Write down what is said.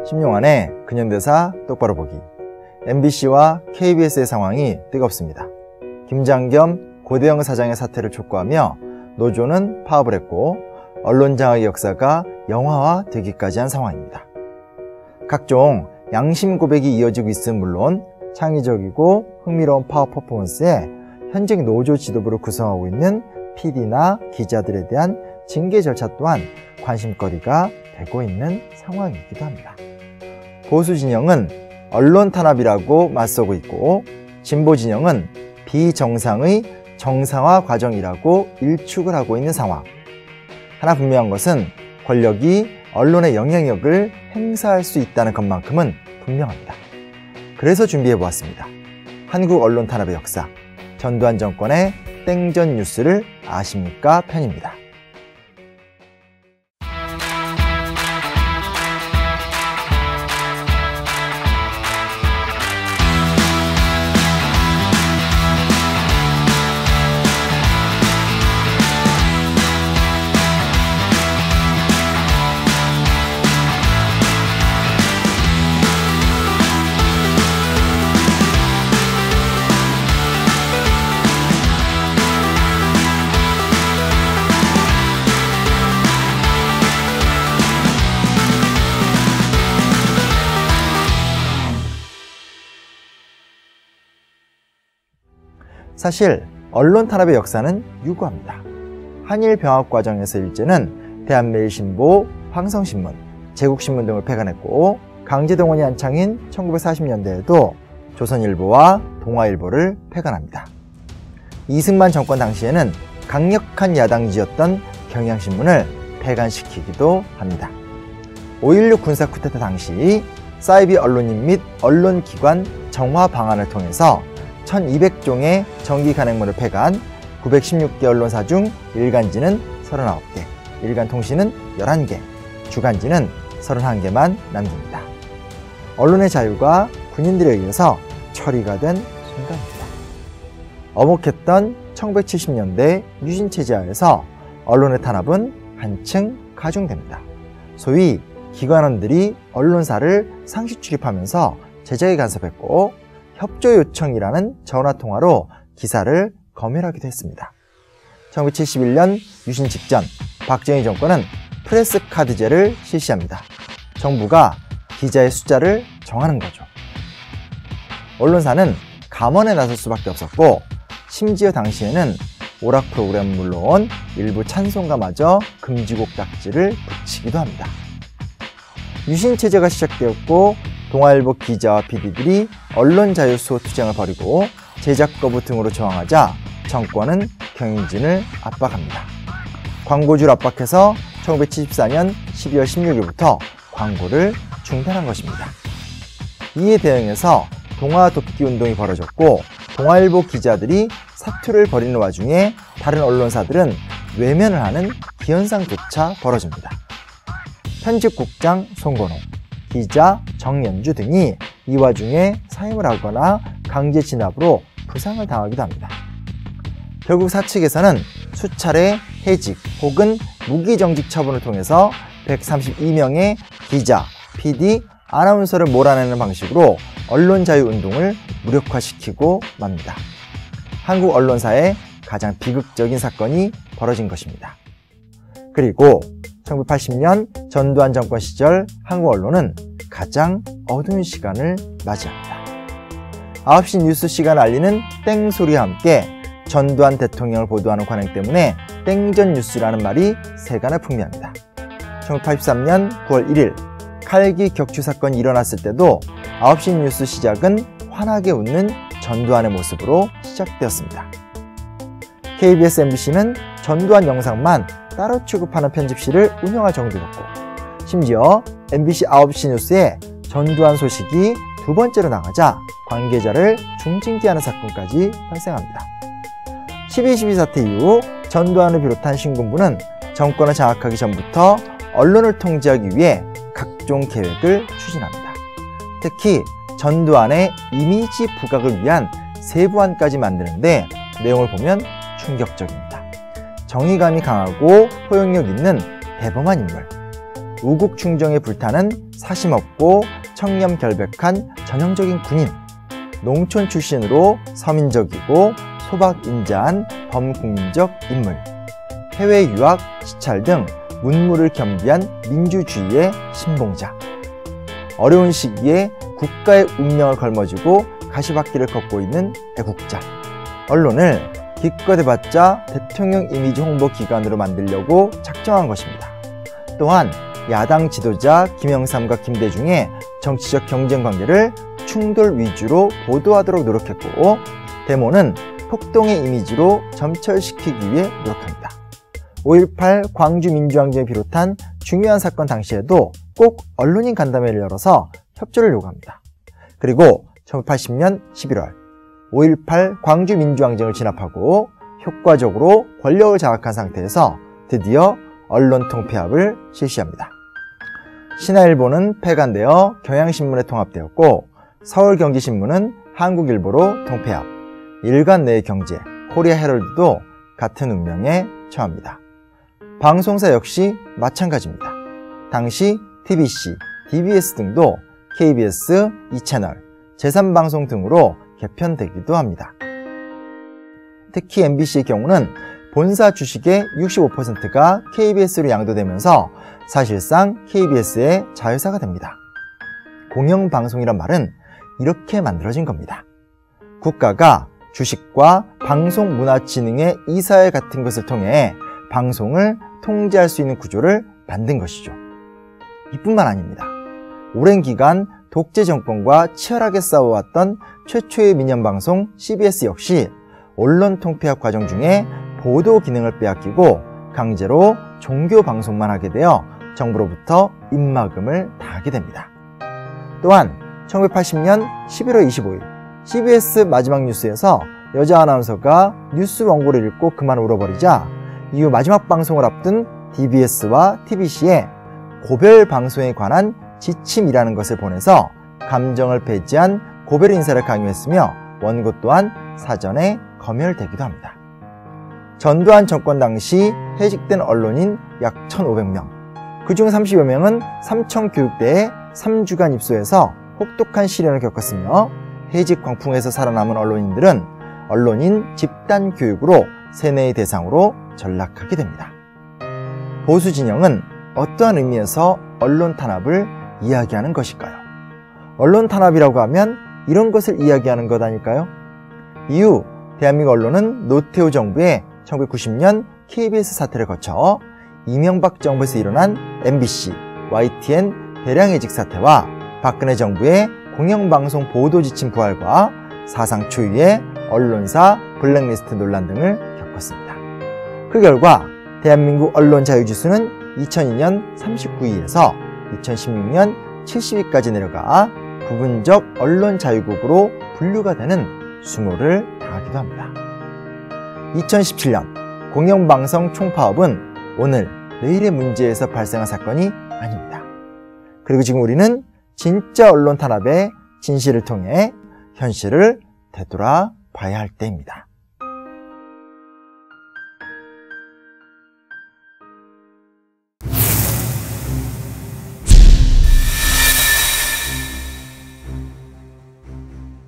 심용환의 근현대사 똑바로 보기. MBC와 KBS의 상황이 뜨겁습니다. 김장겸 고대영 사장의 사퇴를 촉구하며 노조는 파업을 했고 언론 장악의 역사가 영화화 되기까지 한 상황입니다. 각종 양심 고백이 이어지고 있음은 물론 창의적이고 흥미로운 파업 퍼포먼스에 현직 노조 지도부를 구성하고 있는 PD나 기자들에 대한 징계 절차 또한 관심거리가 되고 있는 상황이기도 합니다. 보수 진영은 언론 탄압이라고 맞서고 있고 진보 진영은 비정상의 정상화 과정이라고 일축을 하고 있는 상황. 하나 분명한 것은 권력이 언론의 영향력을 행사할 수 있다는 것만큼은 분명합니다. 그래서 준비해보았습니다. 한국 언론 탄압의 역사, 전두환 정권의 땡전 뉴스를 아십니까? 편입니다. 사실 언론 탄압의 역사는 유구합니다. 한일 병합 과정에서 일제는 대한매일신보, 황성신문, 제국신문 등을 폐간했고 강제동원이 한창인 1940년대에도 조선일보와 동아일보를 폐간합니다. 이승만 정권 당시에는 강력한 야당지였던 경향신문을 폐간시키기도 합니다. 5.16 군사 쿠데타 당시 사이비 언론인 및 언론기관 정화 방안을 통해서 1200종의 정기 간행물을 폐간, 916개 언론사 중 일간지는 39개, 일간통신은 11개, 주간지는 31개만 남깁니다. 언론의 자유가 군인들에 의해서 처리가 된 순간입니다. 어목했던 1970년대 유신체제 하에서 언론의 탄압은 한층 가중됩니다. 소위 기관원들이 언론사를 상시 출입하면서 제작에 간섭했고 협조 요청이라는 전화통화로 기사를 검열하기도 했습니다. 1971년 유신 직전 박정희 정권은 프레스 카드제를 실시합니다. 정부가 기자의 숫자를 정하는 거죠. 언론사는 감언에 나설 수밖에 없었고 심지어 당시에는 오락 프로그램은 물론 일부 찬송가마저 금지곡 딱지를 붙이기도 합니다. 유신체제가 시작되었고 동아일보 기자와 PD들이 언론 자유 수호 투쟁을 벌이고 제작 거부 등으로 저항하자 정권은 경영진을 압박합니다. 광고주를 압박해서 1974년 12월 16일부터 광고를 중단한 것입니다. 이에 대응해서 동아 돕기 운동이 벌어졌고 동아일보 기자들이 사투를 벌이는 와중에 다른 언론사들은 외면을 하는 기현상조차 벌어집니다. 편집국장 송건호, 기자 정연주 등이 이 와중에 사임을 하거나 강제 진압으로 부상을 당하기도 합니다. 결국 사측에서는 수차례 해직 혹은 무기정직 처분을 통해서 132명의 기자, PD, 아나운서를 몰아내는 방식으로 언론자유운동을 무력화시키고 맙니다. 한국 언론사의 가장 비극적인 사건이 벌어진 것입니다. 그리고 1980년 전두환 정권 시절 한국 언론은 가장 어두운 시간을 맞이합니다. 9시 뉴스 시간을 알리는 땡소리와 함께 전두환 대통령을 보도하는 관행 때문에 땡전 뉴스라는 말이 세간을 풍미합니다. 1983년 9월 1일 칼기 격추 사건이 일어났을 때도 9시 뉴스 시작은 환하게 웃는 전두환의 모습으로 시작되었습니다. KBS, MBC는 전두환 영상만 따로 취급하는 편집실을 운영할 정도였고 심지어 MBC 9시 뉴스에 전두환 소식이 두 번째로 나가자 관계자를 중징계하는 사건까지 발생합니다. 12.12 사태 이후 전두환을 비롯한 신군부는 정권을 장악하기 전부터 언론을 통제하기 위해 각종 계획을 추진합니다. 특히 전두환의 이미지 부각을 위한 세부안까지 만드는데 내용을 보면 충격적입니다. 정의감이 강하고 포용력 있는 대범한 인물, 우국 충정에 불타는 사심 없고 청렴 결백한 전형적인 군인, 농촌 출신으로 서민적이고 소박인자한 범국민적 인물, 해외 유학, 시찰 등 문무를 겸비한 민주주의의 신봉자, 어려운 시기에 국가의 운명을 걸머쥐고 가시밭길을 걷고 있는 애국자, 언론을 기껏 해봤자 대통령 이미지 홍보 기관으로 만들려고 작정한 것입니다. 또한 야당 지도자 김영삼과 김대중의 정치적 경쟁 관계를 충돌 위주로 보도하도록 노력했고, 데모는 폭동의 이미지로 점철시키기 위해 노력합니다. 5.18 광주민주항쟁을 비롯한 중요한 사건 당시에도 꼭 언론인 간담회를 열어서 협조를 요구합니다. 그리고 1980년 11월 5.18 광주민주항쟁을 진압하고 효과적으로 권력을 장악한 상태에서 드디어 언론 통폐합을 실시합니다. 신화일보는 폐간되어 경향신문에 통합되었고, 서울경제신문은 한국일보로 통폐합, 일간내경제, 코리아 헤럴드도 같은 운명에 처합니다. 방송사 역시 마찬가지입니다. 당시 TBC, DBS 등도 KBS 2채널, 제3방송 등으로 개편되기도 합니다. 특히 MBC의 경우는 본사 주식의 65%가 KBS로 양도되면서 사실상 KBS의 자회사가 됩니다. 공영방송이란 말은 이렇게 만들어진 겁니다. 국가가 주식과 방송문화진흥의 이사회 같은 것을 통해 방송을 통제할 수 있는 구조를 만든 것이죠. 이뿐만 아닙니다. 오랜 기간 독재 정권과 치열하게 싸워왔던 최초의 민영방송 CBS 역시 언론 통폐합 과정 중에 보도 기능을 빼앗기고 강제로 종교 방송만 하게 되어 정부로부터 입막음을 당하게 됩니다. 또한 1980년 11월 25일 CBS 마지막 뉴스에서 여자 아나운서가 뉴스 원고를 읽고 그만 울어버리자 이후 마지막 방송을 앞둔 DBS와 TBC에 고별 방송에 관한 지침이라는 것을 보내서 감정을 배제한 고별 인사를 강요했으며 원고 또한 사전에 검열되기도 합니다. 전두환 정권 당시 해직된 언론인 약 1,500명, 그중 30여 명은 삼청교육대에 3주간 입소해서 혹독한 시련을 겪었으며, 해직 광풍에서 살아남은 언론인들은 언론인 집단 교육으로 세뇌의 대상으로 전락하게 됩니다. 보수 진영은 어떠한 의미에서 언론 탄압을 이야기하는 것일까요? 언론 탄압이라고 하면 이런 것을 이야기하는 것 아닐까요? 이후 대한민국 언론은 노태우 정부의 1990년 KBS 사태를 거쳐 이명박 정부에서 일어난 MBC, YTN 대량 해직 사태와 박근혜 정부의 공영방송 보도지침 부활과 사상 초유의 언론사 블랙리스트 논란 등을 겪었습니다. 그 결과 대한민국 언론 자유지수는 2002년 39위에서 2016년 70위까지 내려가 부분적 언론 자유국으로 분류가 되는 수모를 당하기도 합니다. 2017년 공영방송 총파업은 오늘, 내일의 문제에서 발생한 사건이 아닙니다. 그리고 지금 우리는 진짜 언론 탄압의 진실을 통해 현실을 되돌아봐야 할 때입니다.